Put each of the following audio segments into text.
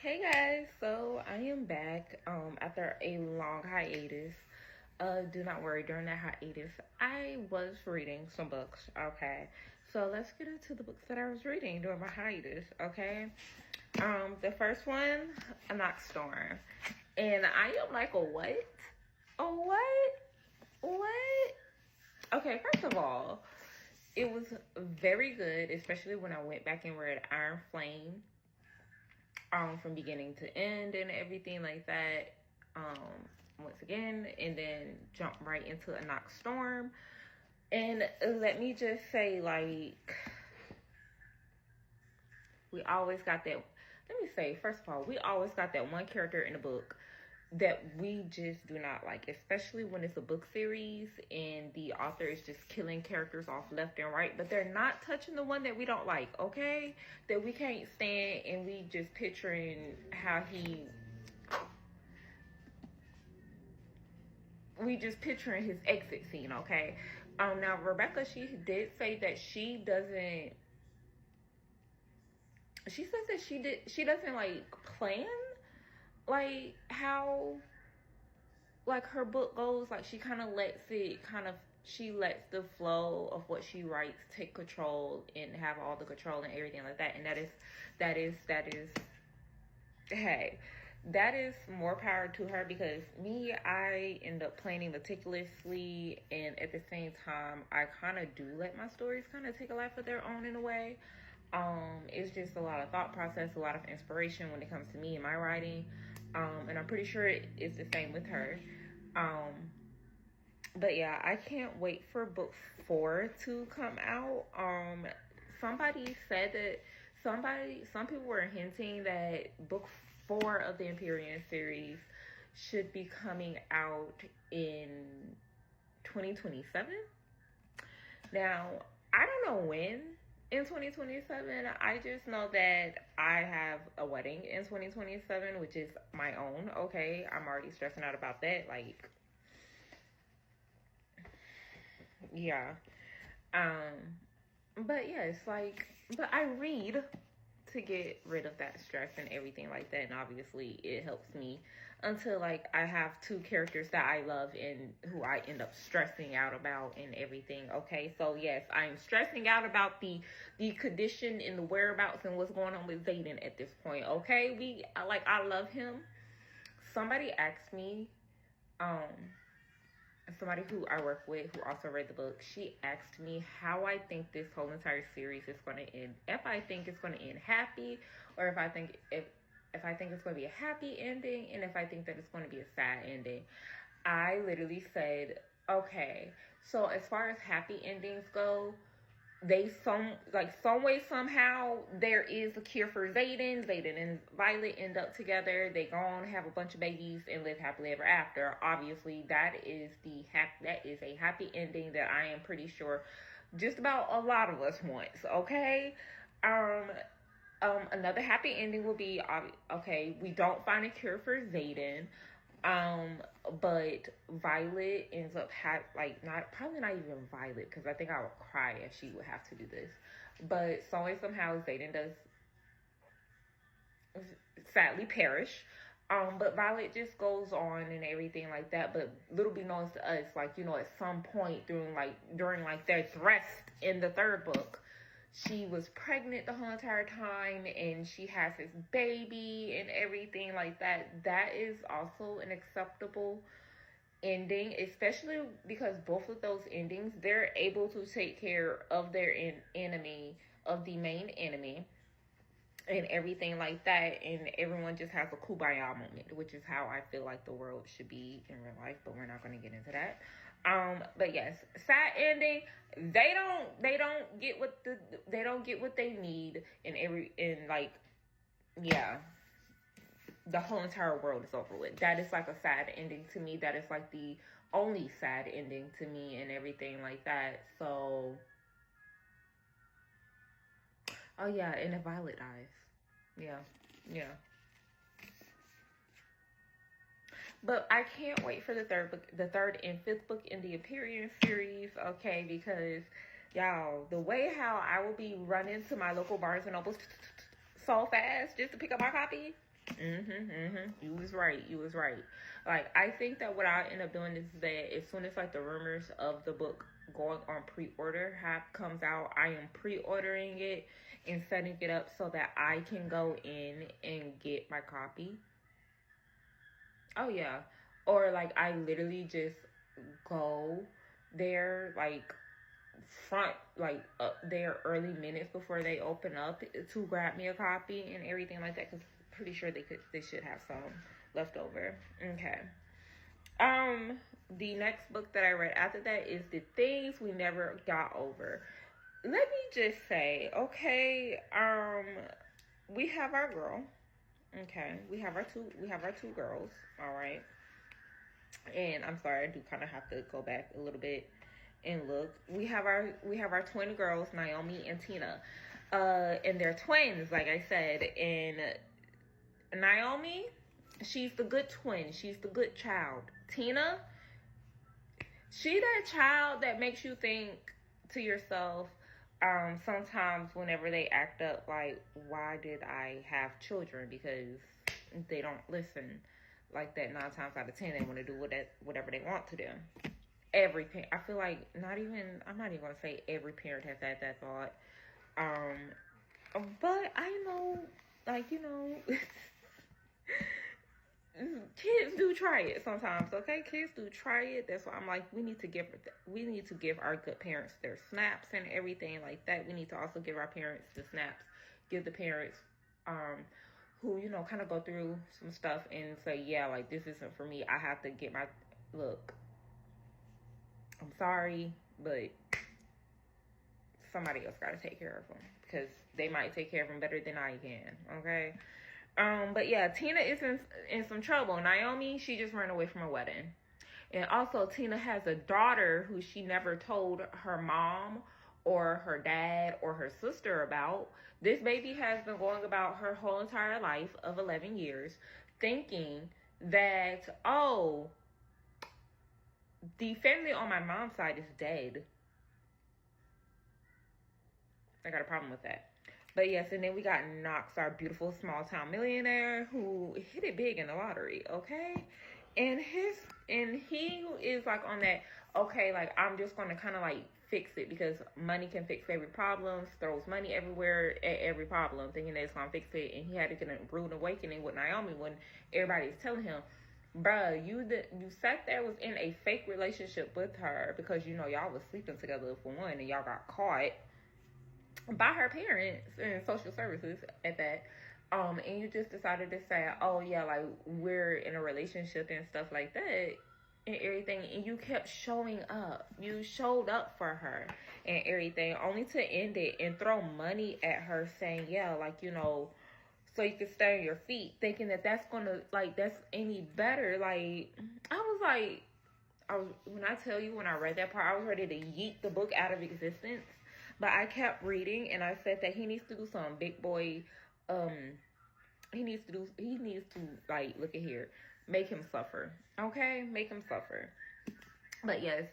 Hey guys, so I am back after a long hiatus. Do not worry, during that hiatus, I was reading some books, okay? So let's get into the books that I was reading during my hiatus, okay? The first one, A Knock Storm. And I am like, a what? A what? What? Okay, first of all, it was very good, especially when I went back and read Iron Flame. From beginning to end and everything like that. Once again, and then jump right into A Knock Storm. And let me just say, like, we always got that. Let me say, first of all, we always got that one character in the book that we just do not like, especially when it's a book series and the author is just killing characters off left and right, but they're not touching the one that we don't like, okay? That we can't stand, and we just picturing how his exit scene, okay? Now Rebecca, she did say that she says that she doesn't like plan like how like her book goes. Like she kind of lets the flow of what she writes take control and have all the control and everything like that. And that is more power to her, because me, I end up planning meticulously, and at the same time I kind of do let my stories kind of take a life of their own in a way. It's just a lot of thought process, a lot of inspiration when it comes to me and my writing. And I'm pretty sure it's the same with her. But yeah, I can't wait for book 4 to come out. Somebody said that some people were hinting that book 4 of the Empyrean series should be coming out in 2027. Now, I don't know when in 2027. I just know that I have a wedding in 2027, which is my own, okay? I'm already stressing out about that, like, yeah. But yes, like, but I read to get rid of that stress and everything like that, and obviously it helps me until like I have 2 characters that I love and who I end up stressing out about and everything. Okay, so yes, I'm stressing out about the condition and the whereabouts and what's going on with Xaden at this point. Okay, I love him. Somebody asked me, somebody who I work with who also read the book, she asked me how I think this whole entire series is going to end. If I think it's going to end happy, or if I think it's going to be a happy ending, and if I think that it's going to be a sad ending. I literally said, okay, so as far as happy endings go, some way, somehow, there is a cure for Xaden. Xaden and Violet end up together. They go on, have a bunch of babies, and live happily ever after. Obviously, that is a happy ending that I am pretty sure just about a lot of us wants. Okay. Another happy ending will be, okay, we don't find a cure for Xaden. But Violet ends up probably not even Violet, because I think I would cry if she would have to do this. But somehow Xaden does sadly perish. But Violet just goes on and everything like that. But little be known to us, like, you know, at some point during their thrust in the 3rd book, she was pregnant the whole entire time, and she has this baby and everything like that. That is also an acceptable ending, especially because both of those endings, they're able to take care of their enemy, of the main enemy, and everything like that, and everyone just has a kumbaya moment, which is how I feel like the world should be in real life, but we're not going to get into that. But yes, sad ending. They don't get what they need, the whole entire world is over with. That is like a sad ending to me. That is like the only sad ending to me and everything like that. So, oh yeah, and if Violet dies, yeah. But I can't wait for the 3rd and 5th book in the Empyrean series, okay? Because, y'all, the way how I will be running to my local Barnes and Noble so fast just to pick up my copy, You was right. You was right. Like, I think that what I end up doing is that as soon as like the rumors of the book going on pre-order comes out, I am pre-ordering it and setting it up so that I can go in and get my copy. Oh yeah. Or like I literally just go there like front like up there early minutes before they open up to grab me a copy and everything like that, because pretty sure they should have some left over. Okay. The next book that I read after that is The Things We Never Got Over. Let me just say, okay, we have our girl. Okay, we have our two girls, all right. And I'm sorry, I do kind of have to go back a little bit and look. We have our twin girls, Naomi and Tina. And they're twins, like I said. And Naomi, she's the good twin. She's the good child. Tina, she that child that makes you think to yourself, sometimes whenever they act up, like, why did I have children? Because they don't listen like that. 9 times out of 10, they want to do whatever they want to do. Every parent, I feel like I'm not even going to say every parent has had that thought. But I know, like, you know, kids do try it sometimes, okay? Kids do try it. That's why I'm like, we need to give our good parents their snaps and everything like that. We need to also give our parents the snaps. Give the parents who, you know, kind of go through some stuff and say, yeah, like, this isn't for me. I have to get my look. I'm sorry, but somebody else got to take care of them, because they might take care of them better than I can, okay? But yeah, Tina is in some trouble. Naomi, she just ran away from a wedding. And also, Tina has a daughter who she never told her mom or her dad or her sister about. This baby has been going about her whole entire life of 11 years thinking that, oh, the family on my mom's side is dead. I got a problem with that. But yes, and then we got Knox, our beautiful small town millionaire, who hit it big in the lottery, okay? And he is like on that, okay, like, I'm just going to kind of like fix it because money can fix every problem, throws money everywhere at every problem, thinking that it's going to fix it. And he had to get a rude awakening with Naomi when everybody's telling him, bruh, you sat there, was in a fake relationship with her because, you know, y'all was sleeping together for one, and y'all got caught by her parents and social services at that. And you just decided to say, oh yeah, like, we're in a relationship and stuff like that and everything. And you kept showing up. You showed up for her and everything, only to end it and throw money at her saying, yeah, like, you know, so you can stay on your feet, thinking that that's gonna, like, that's any better. Like, when I tell you, when I read that part, I was ready to yeet the book out of existence. But I kept reading, and I said that he needs to do some big boy, he needs to, like, look at here, make him suffer, okay? Make him suffer. But yes,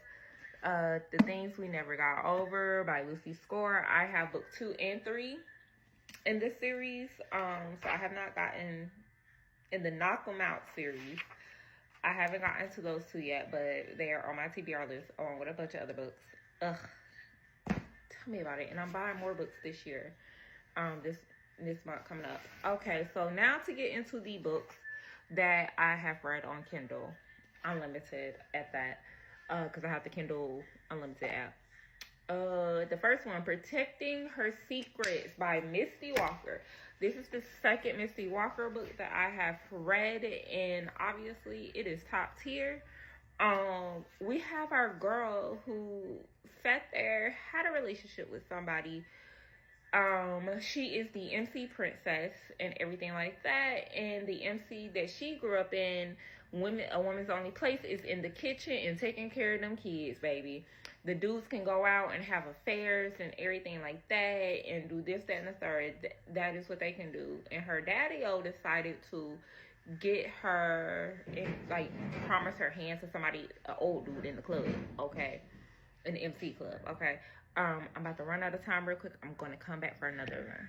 The Things We Never Got Over by Lucy Score. I have book 2 and 3 in this series. So I have not gotten in the Knock 'Em Out series. I haven't gotten to those 2 yet, but they are on my TBR list along with a bunch of other books. Ugh. Tell me about it. And I'm buying more books this year. This month coming up. Okay, so now to get into the books that I have read on Kindle Unlimited at that. Because I have the Kindle Unlimited app. The first one, Protecting Her Secrets by Misty Walker. This is the second Misty Walker book that I have read, and obviously it is top tier. We have our girl who sat there, had a relationship with somebody. She is the MC princess and everything like that. And the MC that she grew up in, a woman's only place is in the kitchen and taking care of them kids, baby. The dudes can go out and have affairs and everything like that and do this, that, and the third. That is what they can do. And her daddy-o decided to get her, and like, promise her hand to somebody, an old dude in the club, okay? In the MC club, okay? I'm about to run out of time real quick. I'm going to come back for another one.